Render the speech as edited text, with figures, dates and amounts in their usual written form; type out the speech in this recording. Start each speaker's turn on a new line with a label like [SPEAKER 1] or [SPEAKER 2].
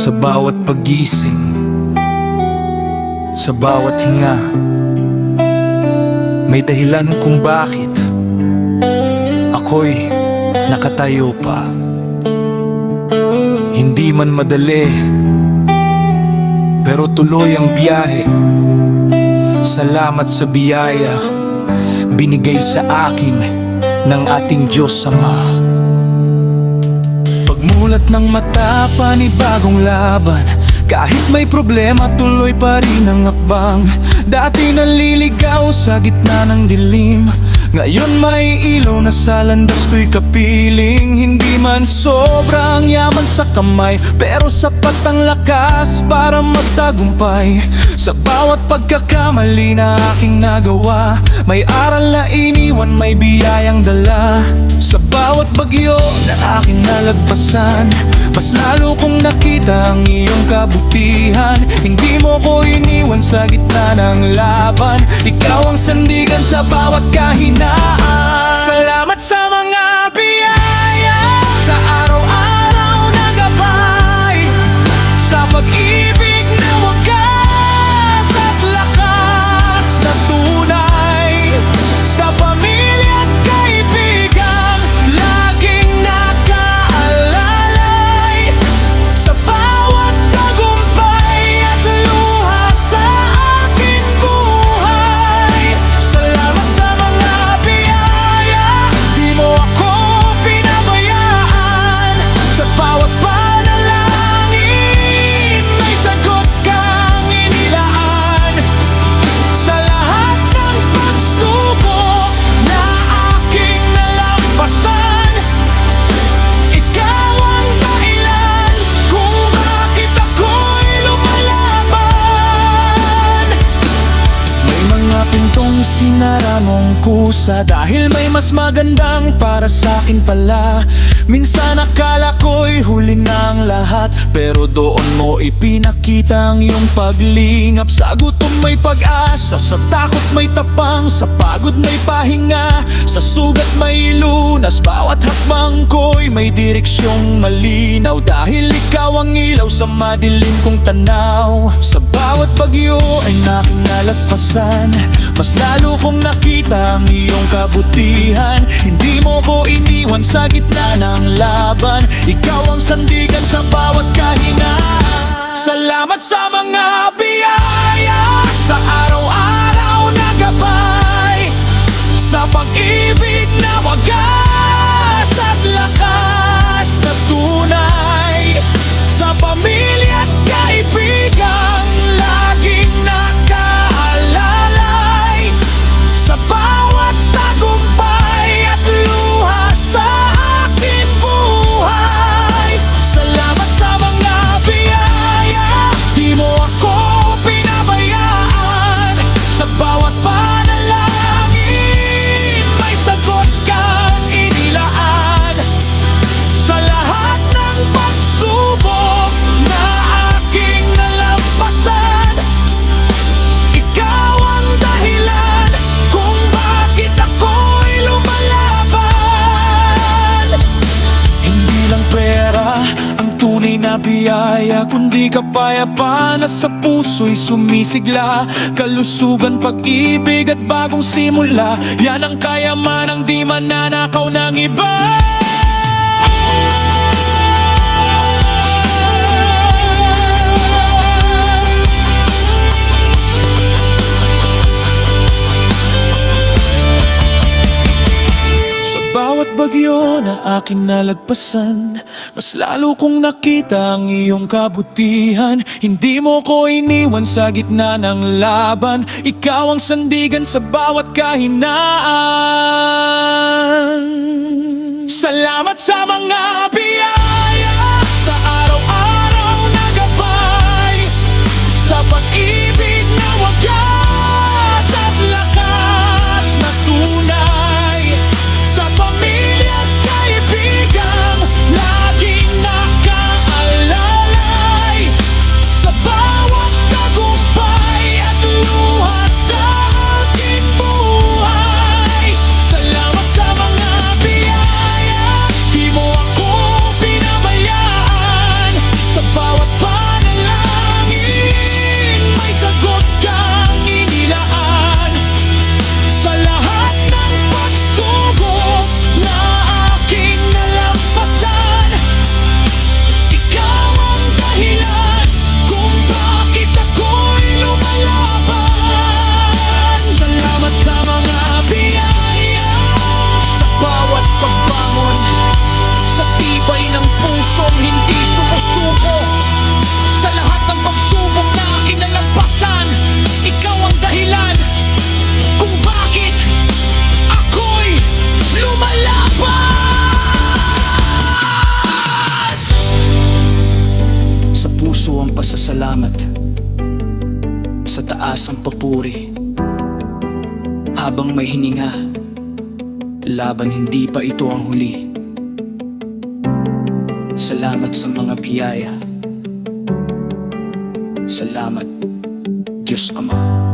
[SPEAKER 1] Sa bawat pagising, sa bawat hinga, may dahilan kung bakit ako'y nakatayo pa. Hindi man madali, pero tuloy ang biyahe. Salamat sa biyaya binigay sa akin ng ating Diyos Ama. Pagmulat ng mata, panibagong laban. Kahit may problema, tuloy pa rin ang akbang. Dati naliligaw sa gitna ng dilim, ngayon may ilaw na sa landas ko'y kapiling. Hindi man sobrang yaman sa kamay, pero sapat ang lakas para magtagumpay. Sa bawat pagkakamali na aking nagawa, may aral na iniwan, may biyayang dala. Sa bawat bagyo na aking nalagpasan, mas lalo kong nakita ang iyong kabutihan. Hindi mo ko iniwan sa gitna ng laban, ikaw ang sandigan sa bawat kahinaan. Salamat sa mga biyaya, sa araw-araw na gabay, sa pag-ibig na wagas at lakas na tunay, sa pamilya at kaibigan laging nakaalalay, sa bawat tagumpay at luha sa aking buhay. Salamat sa mga biyaya, di mo ako pinabayaan. Sa bawat panalangin, may sagot kang inilaan. Sa lahat ng pagsubok na aking nalampasan, ikaw ang dahilan kung bakit ako'y lumalaban. May mga pintong sinara mong kusa, dahil may mas magandang para sa'kin pala. Minsan akala ko'y huli ng lahat, pero doon mo ipinakita ang iyong paglingap. Sa gutom may pag-asa, sa takot may tapang, sa pagod may pahinga, sa sugat may lunas. Bawat hakbang ko'y may direksyong malinaw, dahil ikaw ang ilaw sa madilim kong tanaw. Sa bawat bagyo ay aking nalagpasan, mas lalo kong nakita ang iyong kabutihan. Hindi mo ko iniwan sa gitna ng laban, ikaw ang sandigan sa bawat kahinaan. Salamat sa mga biyaya, sa araw-araw na gabay, sa pag-ibig na wagas at lakas na tunay, sa pamilya at kaibigan laging nakaalalay, sa bawat tagumpay at luha sa aking buhay. Salamat sa mga biyaya, di mo ako pinabayaan. Sa bawat panalangin, may sagot kang inilaan. Sa lahat ng pagsubok na aking nalampasan, ikaw ang dahilan kung bakit ako'y lumalaban. Hindi lang pera ang tunay na biyaya, kundi kapayapaan na sa puso'y sumisigla. Kalusugan, pag-ibig at bagong simula, yan ang kayamanang di mananakaw ng iba. Sa bawat bagyo na aking nalagpasan, mas lalo kong nakita ang iyong kabutihan. Hindi mo ko iniwan sa gitna ng laban, ikaw ang sandigan sa bawat kahinaan. Salamat sa mga biyaya, sa araw-araw na gabay, sa pag-ibig na wagas at lakas na tunay, sa pamilya at kaibigan laging nakaalalay, sa bawat tagumpay at luha sa aking buhay. Salamat sa mga biyaya, di mo ako pinabayaan. Sa bawat Sa taas ang papuri, habang may hininga, laban hindi pa ito ang huli. Salamat sa mga biyaya. Salamat, Diyos Ama.